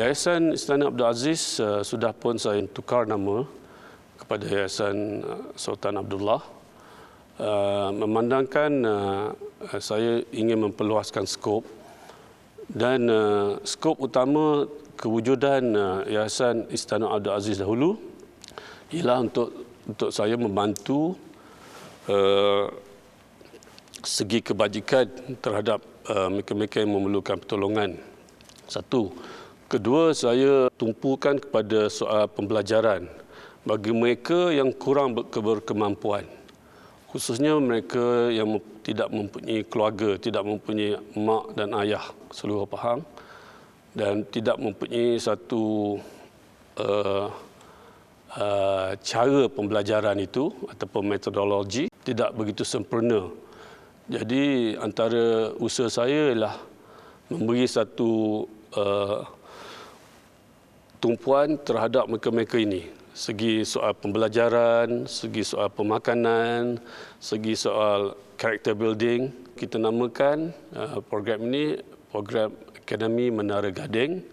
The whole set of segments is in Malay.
Yayasan Istana Abdul Aziz sudah pun saya tukar nama kepada Yayasan Sultan Abdullah. Memandangkan saya ingin memperluaskan skop dan skop utama kewujudan Yayasan Istana Abdul Aziz dahulu ialah untuk saya membantu segi kebajikan terhadap mereka-mereka yang memerlukan pertolongan. Satu. Kedua, saya tumpukan kepada soal pembelajaran bagi mereka yang kurang berkemampuan. Khususnya mereka yang tidak mempunyai keluarga, tidak mempunyai mak dan ayah seluruh faham dan tidak mempunyai satu cara pembelajaran itu ataupun metodologi tidak begitu sempurna. Jadi antara usaha saya ialah memberi satu tumpuan terhadap mereka-mereka ini. Segi soal pembelajaran, segi soal pemakanan, segi soal character building. Kita namakan program ini program Akademi Menara Gading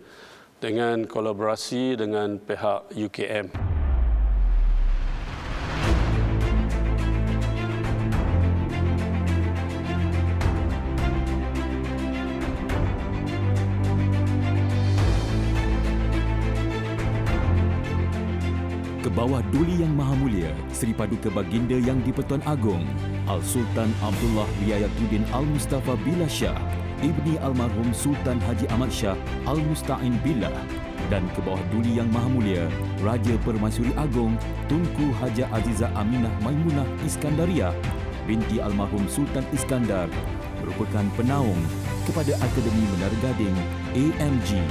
dengan kolaborasi dengan pihak UKM. Ke bawah Duli Yang Maha Mulia, Seri Paduka Baginda Yang di-Pertuan Agong, Al-Sultan Abdullah Riayatuddin Al-Mustafa Billah Shah, Ibni Almarhum Sultan Haji Ahmad Shah Al-Musta'in Billah, dan ke bawah Duli Yang Maha Mulia, Raja Permaisuri Agong Tunku Haja Azizah Aminah Maimunah Iskandariah binti Almarhum Sultan Iskandar, merupakan penaung kepada Akademi Menara Gading AMG.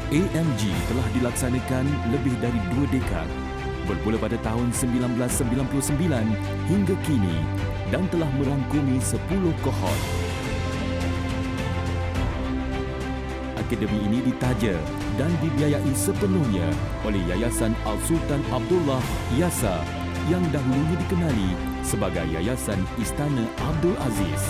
AMG telah dilaksanakan lebih dari 2 dekad, bermula pada tahun 1999 hingga kini dan telah merangkumi 10 kohort. Akademi ini ditaja dan dibiayai sepenuhnya oleh Yayasan Al-Sultan Abdullah YASA yang dahulunya dikenali sebagai Yayasan Istana Abdul Aziz.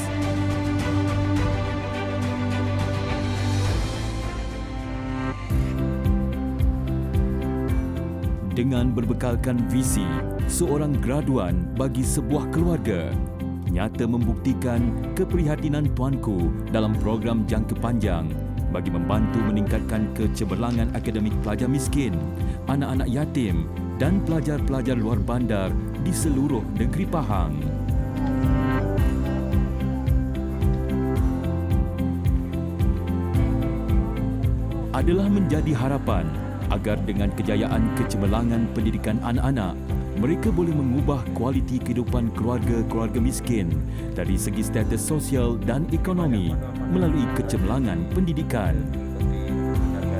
Dengan berbekalkan visi seorang graduan bagi sebuah keluarga, nyata membuktikan keprihatinan tuanku dalam program jangka panjang bagi membantu meningkatkan kecemerlangan akademik pelajar miskin, anak-anak yatim dan pelajar-pelajar luar bandar di seluruh negeri Pahang. Adalah menjadi harapan agar dengan kejayaan kecemerlangan pendidikan anak-anak, mereka boleh mengubah kualiti kehidupan keluarga-keluarga miskin dari segi status sosial dan ekonomi melalui kecemerlangan pendidikan.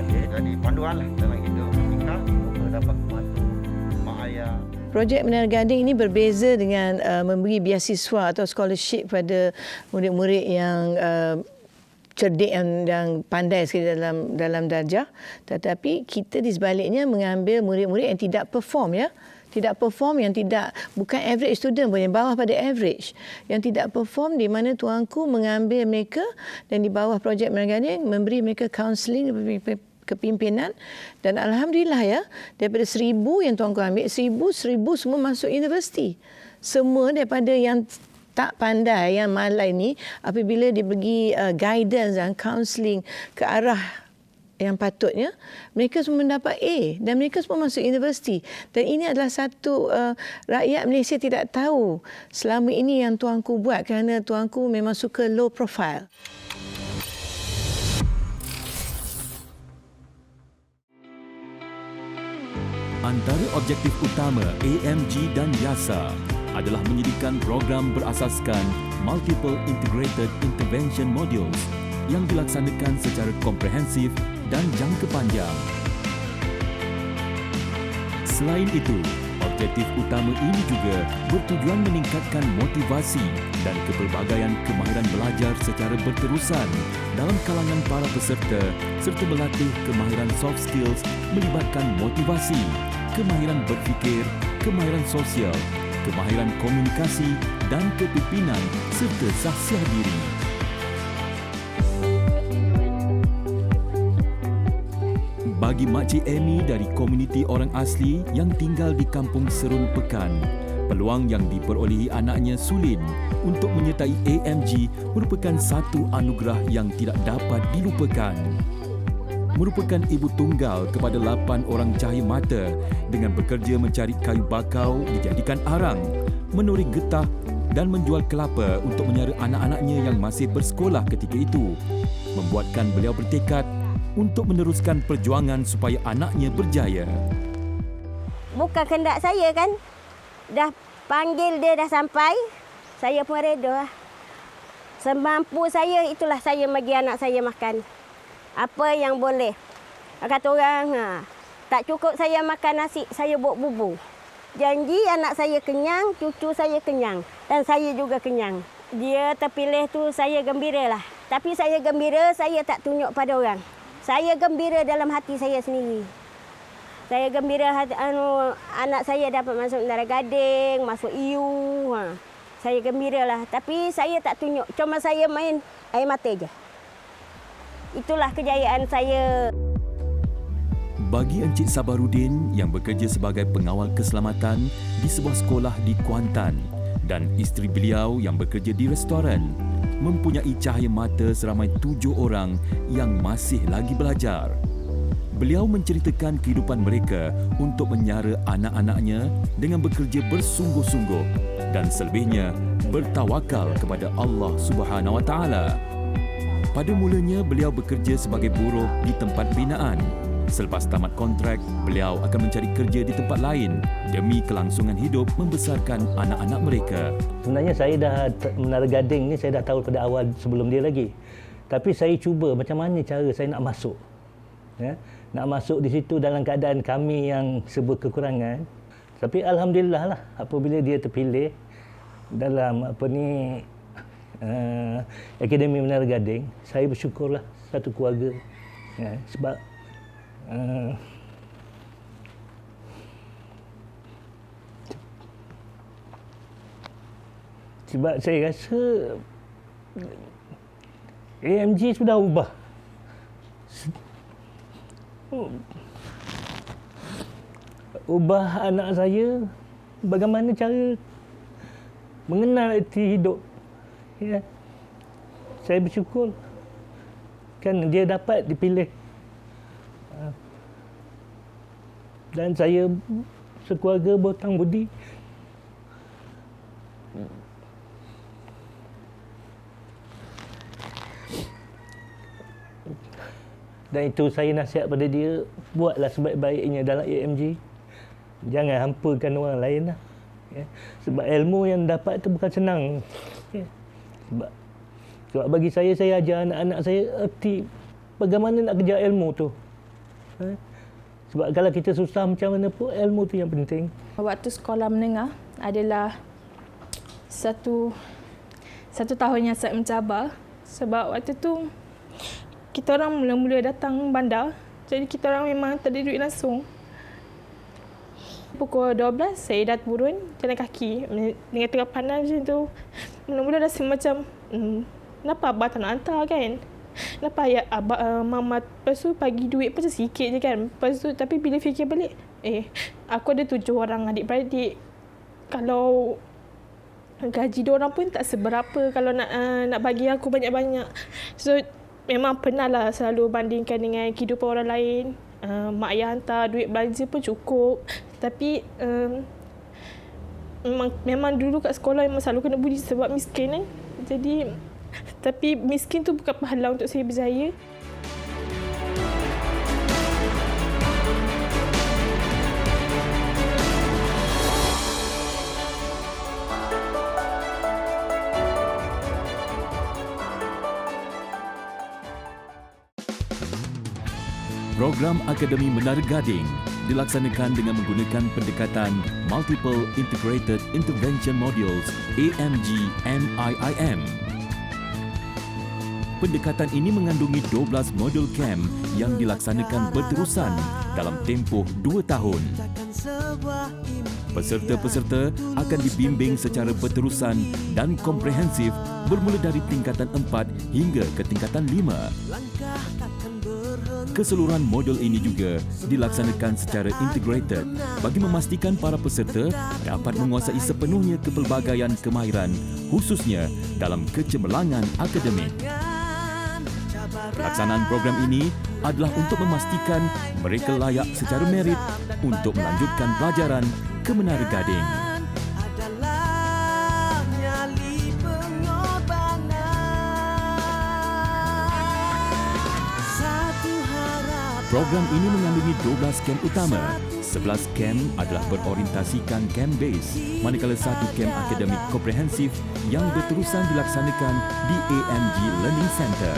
Jadi panduan dalam hidup kita dapat membantu mak ayah. Projek Menara Gading ini berbeza dengan memberi beasiswa atau scholarship pada murid-murid yang cerdik yang pandai sekali dalam darjah, tetapi kita di sebaliknya mengambil murid-murid yang tidak perform, ya. Tidak perform, yang bukan average student pun, yang bawah pada average. Yang tidak perform, di mana tuanku mengambil mereka dan di bawah projek Menara Gading memberi mereka counselling, kepimpinan, dan alhamdulillah, ya, daripada 1,000 yang tuanku ambil, 1,000 semua masuk universiti. Semua daripada yang tak pandai, yang malai ni, apabila diberi guidance dan counselling ke arah yang patutnya, mereka semua mendapat A dan mereka semua masuk universiti. Dan ini adalah satu rakyat Malaysia tidak tahu selama ini yang tuanku buat, kerana tuanku memang suka low profile. Antara objektif utama AMG dan YASA adalah menyediakan program berasaskan Multiple Integrated Intervention Modules yang dilaksanakan secara komprehensif dan jangka panjang. Selain itu, objektif utama ini juga bertujuan meningkatkan motivasi dan kepelbagaian kemahiran belajar secara berterusan dalam kalangan para peserta serta melatih kemahiran soft skills melibatkan motivasi, kemahiran berfikir, kemahiran sosial, kemahiran komunikasi dan kepimpinan serta sahsiah diri. Bagi Makcik Amy dari komuniti orang asli yang tinggal di Kampung Serun Pekan, peluang yang diperolehi anaknya Sulin untuk menyertai AMG merupakan satu anugerah yang tidak dapat dilupakan. Merupakan ibu tunggal kepada 8 orang cahaya mata dengan bekerja mencari kayu bakau dijadikan arang, menuri getah dan menjual kelapa untuk menyara anak-anaknya yang masih bersekolah ketika itu, membuatkan beliau bertekad untuk meneruskan perjuangan supaya anaknya berjaya. Bukan kehendak saya kan, dah panggil dia dah sampai, saya pun reda. Semampu saya, itulah saya bagi anak saya makan. Apa yang boleh. Kata orang, tak cukup saya makan nasi, saya buat bubur. Janji anak saya kenyang, cucu saya kenyang. Dan saya juga kenyang. Dia terpilih tu saya gembira lah. Tapi saya gembira, saya tak tunjuk pada orang. Saya gembira dalam hati saya sendiri. Saya gembira anak saya dapat masuk Menara Gading, masuk EU. Saya gembira lah. Tapi saya tak tunjuk. Cuma saya main air mata je. Itulah kejayaan saya. Bagi Encik Sabarudin yang bekerja sebagai pengawal keselamatan di sebuah sekolah di Kuantan dan isteri beliau yang bekerja di restoran, mempunyai cahaya mata seramai 7 orang yang masih lagi belajar. Beliau menceritakan kehidupan mereka untuk menyara anak-anaknya dengan bekerja bersungguh-sungguh dan selebihnya bertawakal kepada Allah Subhanahu Wa Taala. Pada mulanya beliau bekerja sebagai buruh di tempat binaan. Selepas tamat kontrak, beliau akan mencari kerja di tempat lain demi kelangsungan hidup membesarkan anak-anak mereka. Sebenarnya saya dah Menara Gading ni saya dah tahu pada awal sebelum dia lagi. Tapi saya cuba macam mana cara saya nak masuk. Ya, nak masuk di situ dalam keadaan kami yang serba kekurangan. Tapi alhamdulillah lah apabila dia terpilih dalam Akademi Menara Gading, saya bersyukurlah satu keluarga. Ya, sebab saya rasa AMG sudah ubah. Ubah anak saya bagaimana cara mengenal erti hidup. Ya. Saya bersyukur kan dia dapat dipilih. Dan saya sekeluarga berhutang budi. Dan itu saya nasihat pada dia, buatlah sebaik-baiknya dalam AMG. Jangan hampakan orang lain lah. Ya. Sebab ilmu yang dapat itu bukan senang. Ya. Sebab bagi saya ajar anak-anak saya erti bagaimana nak kejar ilmu tu. Ya. Sebab kalau kita susah macam mana pun, ilmu tu yang penting. Waktu sekolah menengah adalah satu tahun yang sangat mencabar. Sebab waktu tu, kita orang mula-mula datang bandar. Jadi kita orang memang tak ada duit langsung. Pukul 12, saya dah turun jalan kaki. Dengan tengah panas macam tu. Mula-mula rasa macam, kenapa abah tak nak hantar kan? Kenapa ayah mama lepas tu bagi duit macam sikit je kan. Lepas tu tapi bila fikir balik, aku ada 7 orang adik-beradik. Kalau gaji diorang pun tak seberapa kalau nak bagi aku banyak-banyak. So memang pernah lah selalu bandingkan dengan kehidupan orang lain. Mak ayah hantar duit belanja pun cukup. Tapi memang dulu kat sekolah memang selalu kena buli sebab miskin kan. Jadi tapi miskin tu bukan pahala untuk saya berjaya. Program Akademi Menara Gading dilaksanakan dengan menggunakan pendekatan Multiple Integrated Intervention Modules AMG MIIM. Pendekatan ini mengandungi 12 modul camp yang dilaksanakan berterusan dalam tempoh 2 tahun. Peserta-peserta akan dibimbing secara berterusan dan komprehensif bermula dari tingkatan 4 hingga ke tingkatan 5. Keseluruhan modul ini juga dilaksanakan secara integrated bagi memastikan para peserta dapat menguasai sepenuhnya kepelbagaian kemahiran khususnya dalam kecemerlangan akademik. Pelaksanaan program ini adalah untuk memastikan mereka layak secara merit untuk melanjutkan pelajaran ke Menara Gading. Program ini mengandungi 12 kem utama. 11 kem adalah berorientasikan kem base, manakala 1 kem akademik komprehensif yang berterusan dilaksanakan di AMG Learning Center.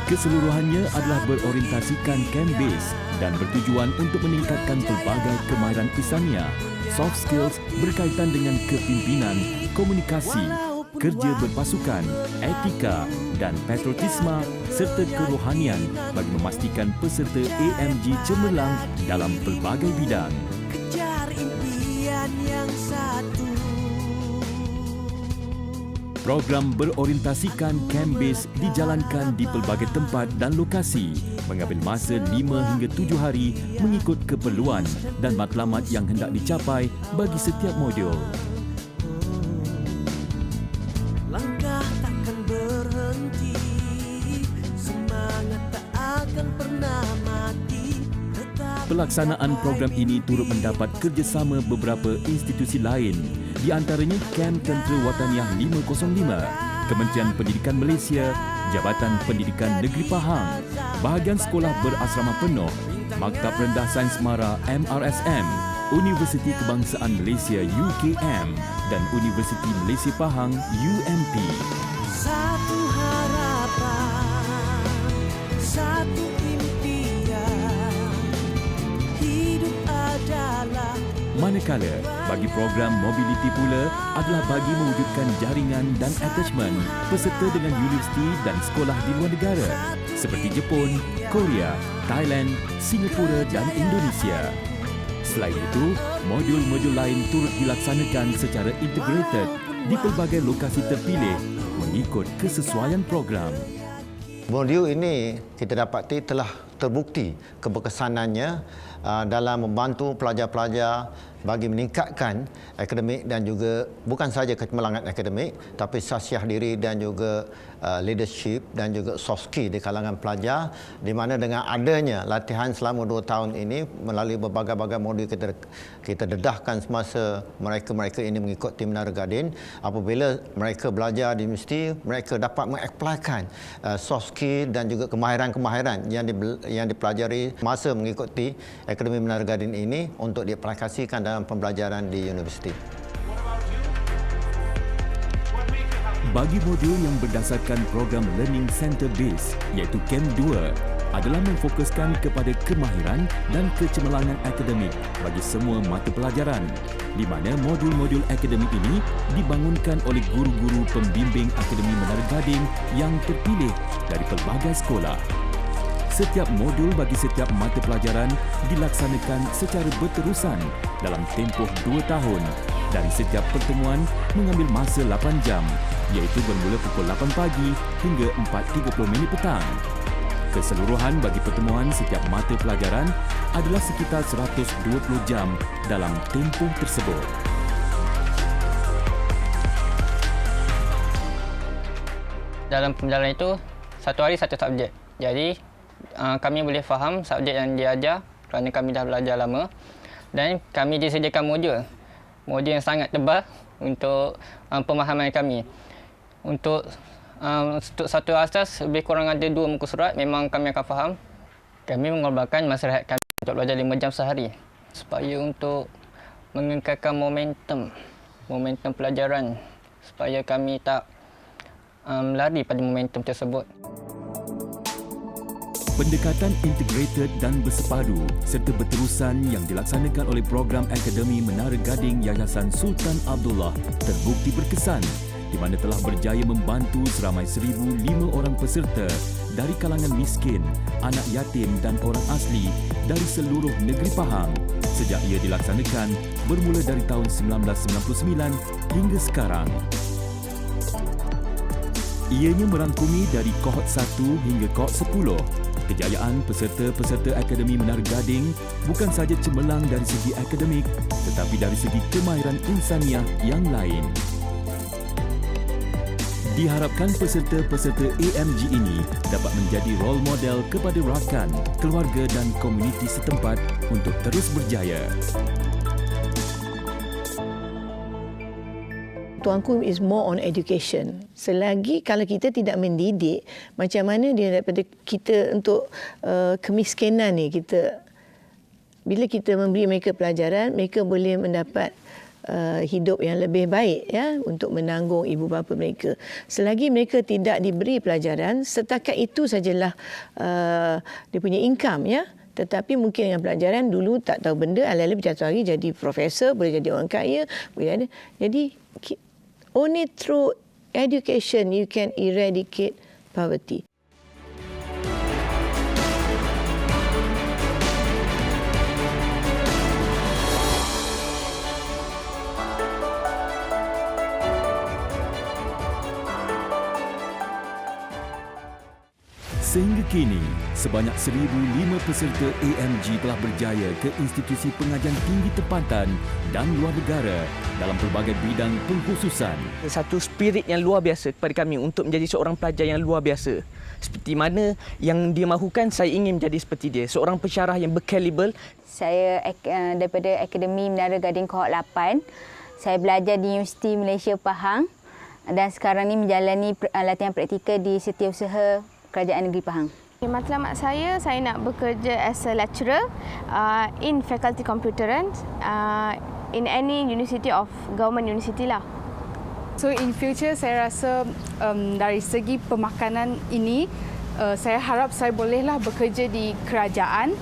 Keseluruhannya adalah berorientasikan kem base dan bertujuan untuk meningkatkan pelbagai kemahiran Islamiyah, soft skills berkaitan dengan kepimpinan, komunikasi, kerja berpasukan, etika dan patriotisme serta kerohanian bagi memastikan peserta AMG cemerlang dalam pelbagai bidang. Kejar impian yang satu. Program berorientasikan camp base dijalankan di pelbagai tempat dan lokasi, mengambil masa 5 hingga 7 hari mengikut keperluan dan matlamat yang hendak dicapai bagi setiap modul. Langkah takkan berhenti, semangat tak akan pernah mati. Pelaksanaan program ini turut mendapat kerjasama beberapa institusi lain, di antaranya Kamp Tentera Wataniah 505, Kementerian Pendidikan Malaysia, Jabatan Pendidikan Negeri Pahang, Bahagian Sekolah Berasrama Penuh, Maktab Rendah Sains Mara MRSM, Universiti Kebangsaan Malaysia UKM dan Universiti Malaysia Pahang UMP. Satu harapan, satu impian, hidup adalah. Manakala bagi program mobiliti pula adalah bagi mewujudkan jaringan dan attachment peserta dengan universiti dan sekolah di luar negara seperti Jepun, Korea, Thailand, Singapura dan Indonesia. Selain itu, modul-modul lain turut dilaksanakan secara integrated di pelbagai lokasi terpilih mengikut kesesuaian program. Modul ini kita dapati telah terbukti keberkesanannya dalam membantu pelajar-pelajar bagi meningkatkan akademik dan juga bukan sahaja kecemerlangan akademik tapi sasiah diri dan juga leadership dan juga soft skill di kalangan pelajar, di mana dengan adanya latihan selama 2 tahun ini melalui berbagai-bagai modul kita dedahkan semasa mereka ini mengikuti Menara Gading. Apabila mereka belajar di universiti, mereka dapat mengaplikan soft skill dan juga kemahiran-kemahiran yang dipelajari masa mengikuti Akademi Menara Gading ini untuk diaplikasikan dalam pembelajaran di universiti. Bagi modul yang berdasarkan program Learning Center Base iaitu Camp 2 adalah memfokuskan kepada kemahiran dan kecemerlangan akademik bagi semua mata pelajaran, di mana modul-modul akademik ini dibangunkan oleh guru-guru pembimbing Akademi Menara Gading yang terpilih dari pelbagai sekolah. Setiap modul bagi setiap mata pelajaran dilaksanakan secara berterusan dalam tempoh 2 tahun dan setiap pertemuan mengambil masa 8 jam iaitu bermula pukul 8 pagi hingga 4.30 petang. Keseluruhan bagi pertemuan setiap mata pelajaran adalah sekitar 120 jam dalam tempoh tersebut. Dalam pembelajaran itu, satu hari satu subjek. Jadi, kami boleh faham subjek yang diajar kerana kami dah belajar lama, dan kami disediakan modul yang sangat tebal untuk pemahaman kami. Untuk satu asas lebih kurang ada 2 muka surat memang kami akan faham. Kami mengorbankan masa rehat kami untuk belajar 5 jam sehari supaya untuk mengekalkan momentum pelajaran supaya kami tak lari pada momentum tersebut. Pendekatan integrated dan bersepadu serta berterusan yang dilaksanakan oleh program Akademi Menara Gading Yayasan Sultan Abdullah terbukti berkesan, di mana telah berjaya membantu seramai 1,005 orang peserta dari kalangan miskin, anak yatim dan orang asli dari seluruh negeri Pahang sejak ia dilaksanakan bermula dari tahun 1999 hingga sekarang. Ianya merangkumi dari kohort 1 hingga kohort 10. Kejayaan peserta-peserta Akademi Menara Gading bukan sahaja cemerlang dari segi akademik tetapi dari segi kemahiran insaniah yang lain. Diharapkan peserta-peserta AMG ini dapat menjadi role model kepada rakan, keluarga dan komuniti setempat untuk terus berjaya. Tuanku is more on education. Selagi kalau kita tidak mendidik, macam mana dia daripada kita untuk kemiskinan ni, bila kita memberi mereka pelajaran, mereka boleh mendapat hidup yang lebih baik ya untuk menanggung ibu bapa mereka. Selagi mereka tidak diberi pelajaran, setakat itu sajalah dia punya income ya. Tetapi mungkin dengan pelajaran dulu tak tahu benda, alih-alih berjatuh hari jadi profesor, boleh jadi orang kaya, boleh ada. Jadi only through education you can eradicate poverty. Sehingga kini, sebanyak 1,005 peserta AMG telah berjaya ke institusi pengajian tinggi tempatan dan luar negara dalam pelbagai bidang pengkhususan. Satu spirit yang luar biasa kepada kami untuk menjadi seorang pelajar yang luar biasa. Seperti mana yang dia mahukan, saya ingin menjadi seperti dia. Seorang pensyarah yang berkaliber. Saya daripada Akademi Menara Gading kohort 8. Saya belajar di Universiti Malaysia Pahang dan sekarang ni menjalani latihan praktikal di Setiausaha Kerajaan Negeri Pahang. Matlamat saya nak bekerja as a lecturer in Faculty Computeran in any university of government university lah. So in future saya rasa dari segi pemakanan ini saya harap saya bolehlah bekerja di kerajaan,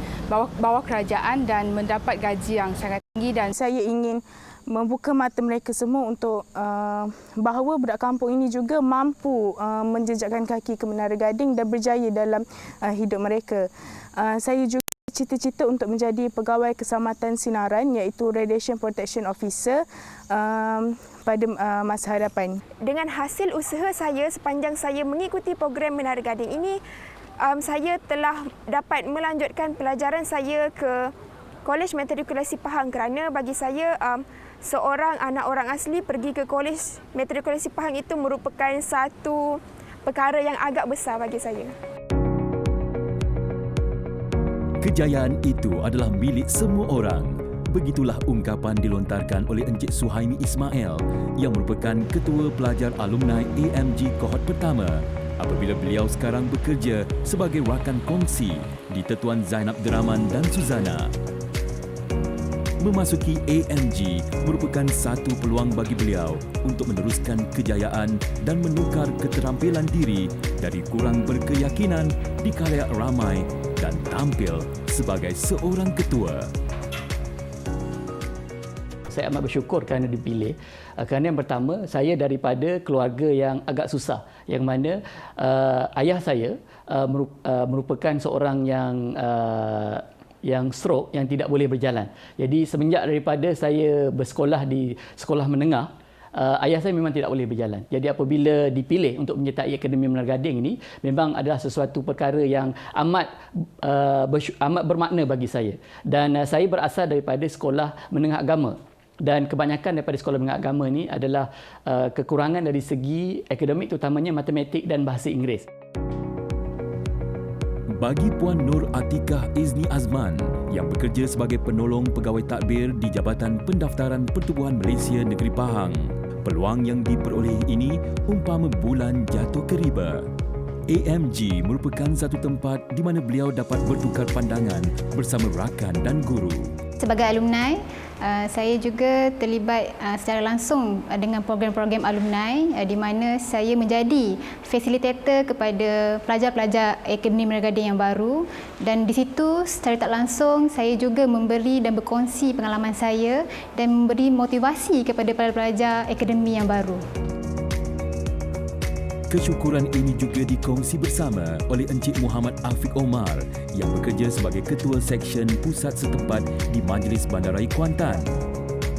bawah kerajaan dan mendapat gaji yang sangat tinggi, dan saya ingin membuka mata mereka semua untuk bahawa budak kampung ini juga mampu menjejakkan kaki ke Menara Gading dan berjaya dalam hidup mereka. Saya juga cita-cita untuk menjadi pegawai keselamatan sinaran iaitu Radiation Protection Officer pada masa hadapan. Dengan hasil usaha saya sepanjang saya mengikuti program Menara Gading ini, saya telah dapat melanjutkan pelajaran saya ke Kolej Matrikulasi Pahang kerana bagi saya seorang anak orang asli pergi ke Kolej Matrikulasi Pahang itu merupakan satu perkara yang agak besar bagi saya. Kejayaan itu adalah milik semua orang. Begitulah ungkapan dilontarkan oleh Encik Suhaimi Ismail yang merupakan Ketua Pelajar Alumni AMG kohort pertama apabila beliau sekarang bekerja sebagai rakan kongsi di Tetuan Zainab Deraman dan Suzana. Memasuki AMG merupakan satu peluang bagi beliau untuk meneruskan kejayaan dan menukar keterampilan diri dari kurang berkeyakinan di khalayak ramai dan tampil sebagai seorang ketua. Saya amat bersyukur kerana dipilih. Kerana yang pertama, saya daripada keluarga yang agak susah, yang mana ayah saya merupakan seorang yang stroke, yang tidak boleh berjalan. Jadi semenjak daripada saya bersekolah di sekolah menengah, ayah saya memang tidak boleh berjalan. Jadi apabila dipilih untuk menyertai Akademi Menara Gading ini, memang adalah sesuatu perkara yang amat bermakna bagi saya. Dan saya berasal daripada sekolah menengah agama. Dan kebanyakan daripada sekolah menengah agama ini adalah kekurangan dari segi akademik, terutamanya matematik dan bahasa Inggeris. Bagi Puan Nur Atikah Izni Azman yang bekerja sebagai penolong pegawai tadbir di Jabatan Pendaftaran Pertubuhan Malaysia Negeri Pahang, peluang yang diperoleh ini umpama bulan jatuh ke riba. AMG merupakan satu tempat di mana beliau dapat bertukar pandangan bersama rakan dan guru. Sebagai alumni, saya juga terlibat secara langsung dengan program-program alumni di mana saya menjadi fasilitator kepada pelajar-pelajar Akademi Menara Gading yang baru, dan di situ secara tak langsung saya juga memberi dan berkongsi pengalaman saya dan memberi motivasi kepada para pelajar Akademi yang baru. Kesyukuran ini juga dikongsi bersama oleh Encik Muhammad Afiq Omar yang bekerja sebagai Ketua Seksyen Pusat setempat di Majlis Bandaraya Kuantan.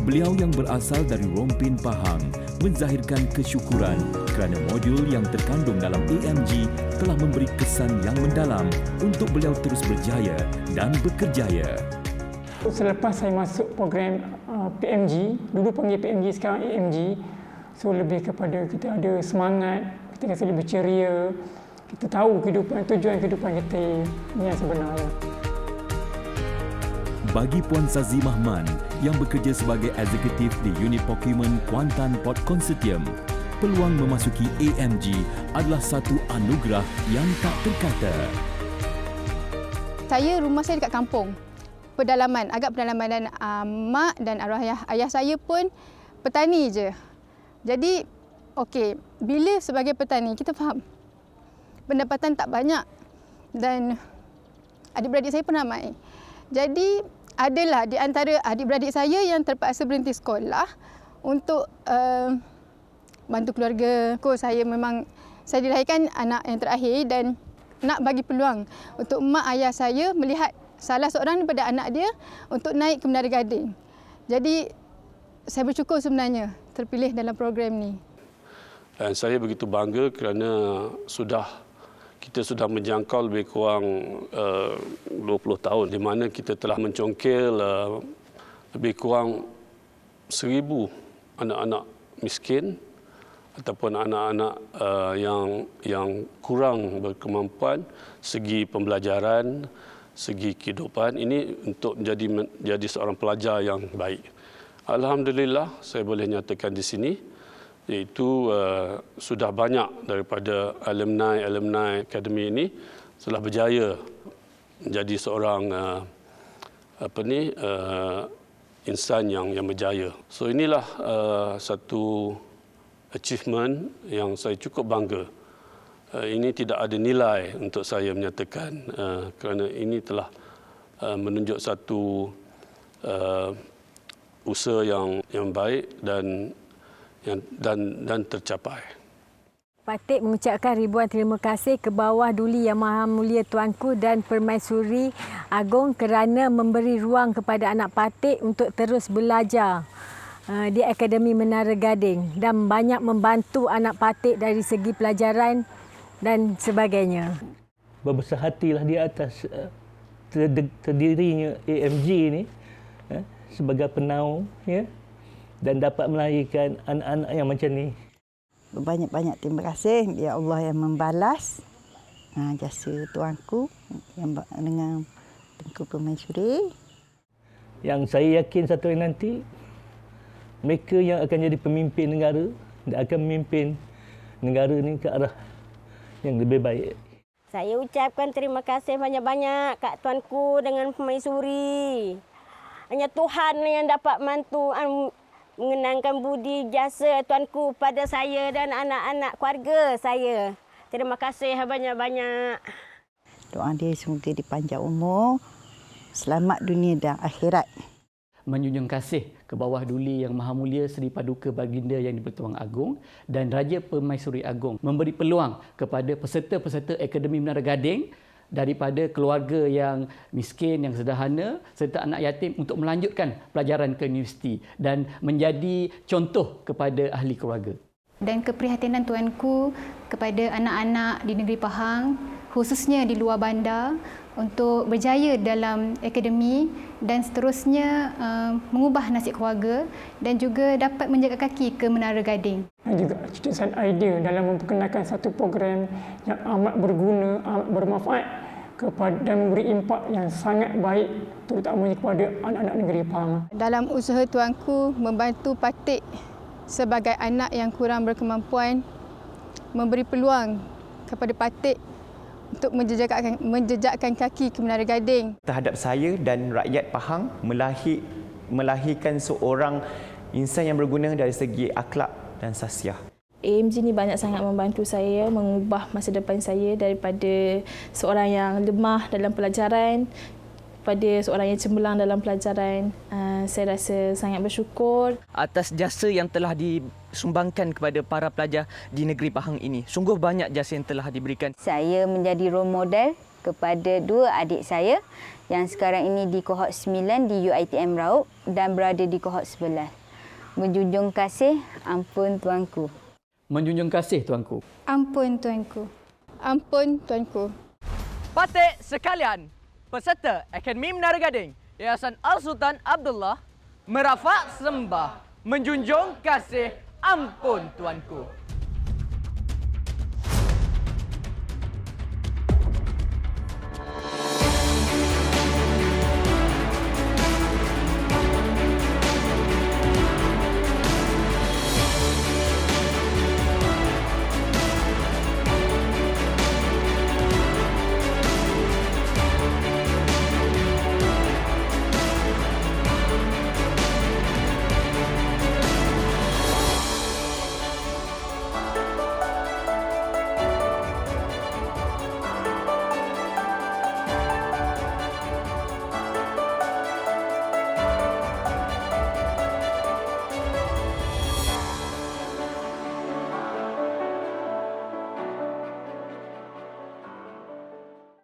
Beliau yang berasal dari Rompin, Pahang menzahirkan kesyukuran kerana modul yang terkandung dalam AMG telah memberi kesan yang mendalam untuk beliau terus berjaya dan bekerjaya. Selepas saya masuk program PMG, dulu panggil PMG, sekarang AMG, so lebih kepada kita ada semangat, kita rasa lebih ceria, kita tahu tujuan kehidupan kita ini yang sebenarnya. Bagi Puan Sazimah Man yang bekerja sebagai eksekutif di Unit Procurement Kuantan Port Consortium, peluang memasuki AMG adalah satu anugerah yang tak terkata. Rumah saya dekat kampung. Agak pedalaman dan mak dan arwah ayah saya pun petani je. Jadi okey, bila sebagai petani kita faham pendapatan tak banyak dan adik-beradik saya pun ramai. Jadi adalah di antara adik-beradik saya yang terpaksa berhenti sekolah untuk bantu keluarga. Saya dilahirkan anak yang terakhir dan nak bagi peluang untuk mak ayah saya melihat salah seorang daripada anak dia untuk naik ke Menara Gading. Jadi saya bersyukur sebenarnya terpilih dalam program ni. Dan saya begitu bangga kerana kita sudah menjangkau lebih kurang 20 tahun di mana kita telah mencongkel lebih kurang 1,000 anak-anak miskin ataupun anak-anak yang kurang berkemampuan segi pembelajaran, segi kehidupan ini untuk menjadi seorang pelajar yang baik. Alhamdulillah saya boleh nyatakan di sini iaitu sudah banyak daripada alumni akademi ini telah berjaya menjadi seorang insan yang berjaya. So inilah satu achievement yang saya cukup bangga. Ini tidak ada nilai untuk saya menyatakan kerana ini telah menunjuk satu usaha yang baik dan tercapai. Patik mengucapkan ribuan terima kasih ke bawah Duli Yang Maha Mulia Tuanku dan Permaisuri Agong kerana memberi ruang kepada anak Patik untuk terus belajar di Akademi Menara Gading dan banyak membantu anak Patik dari segi pelajaran dan sebagainya. Berbesar hatilah di atas terdirinya AMG ini sebagai penaung dan dapat melahirkan anak-anak yang macam ni. Banyak-banyak terima kasih. Ya Allah yang membalas jasa tuanku yang dengan Tengku Permaisuri. Yang saya yakin satu hari nanti mereka yang akan jadi pemimpin negara dan akan memimpin negara ni ke arah yang lebih baik. Saya ucapkan terima kasih banyak-banyak kat tuanku dengan Permaisuri. Hanya Tuhan yang dapat bantu mengenangkan budi jasa tuanku pada saya dan anak-anak keluarga saya. Terima kasih banyak-banyak. Doa dia semoga dipanjang umur, selamat dunia dan akhirat. Menjunjung kasih ke bawah Duli Yang Maha Mulia Seri Paduka Baginda Yang di-Pertuan Agong dan Raja Permaisuri Agong memberi peluang kepada peserta-peserta Akademi Menara Gading daripada keluarga yang miskin, yang sederhana serta anak yatim untuk melanjutkan pelajaran ke universiti dan menjadi contoh kepada ahli keluarga. Dan keprihatinan tuanku kepada anak-anak di negeri Pahang, khususnya di luar bandar, untuk berjaya dalam akademi dan seterusnya mengubah nasib keluarga dan juga dapat menjaga kaki ke Menara Gading. Dan juga cetusan idea dalam memperkenalkan satu program yang amat berguna, amat bermanfaat dan memberi impak yang sangat baik terutamanya kepada anak-anak negeri Pahang. Dalam usaha tuanku membantu Patik sebagai anak yang kurang berkemampuan, memberi peluang kepada Patik untuk menjejakkan kaki ke Menara Gading. Terhadap saya dan rakyat Pahang melahirkan seorang insan yang berguna dari segi akhlak dan sasiah. AMG ni banyak sangat membantu saya mengubah masa depan saya daripada seorang yang lemah dalam pelajaran pada seorang yang cemerlang dalam pelajaran. Saya rasa sangat bersyukur atas jasa yang telah disumbangkan kepada para pelajar di negeri Pahang ini. Sungguh banyak jasa yang telah diberikan. Saya menjadi role model kepada dua adik saya yang sekarang ini di kohort 9 di UiTM Raub dan berada di kohort 11. Menjunjung kasih, ampun tuanku. Menjunjung kasih tuanku. Ampun tuanku. Ampun tuanku. Patik sekalian, peserta Akademi Menara Gading Yayasan Al-Sultan Abdullah merafak sembah menjunjung kasih, ampun tuanku.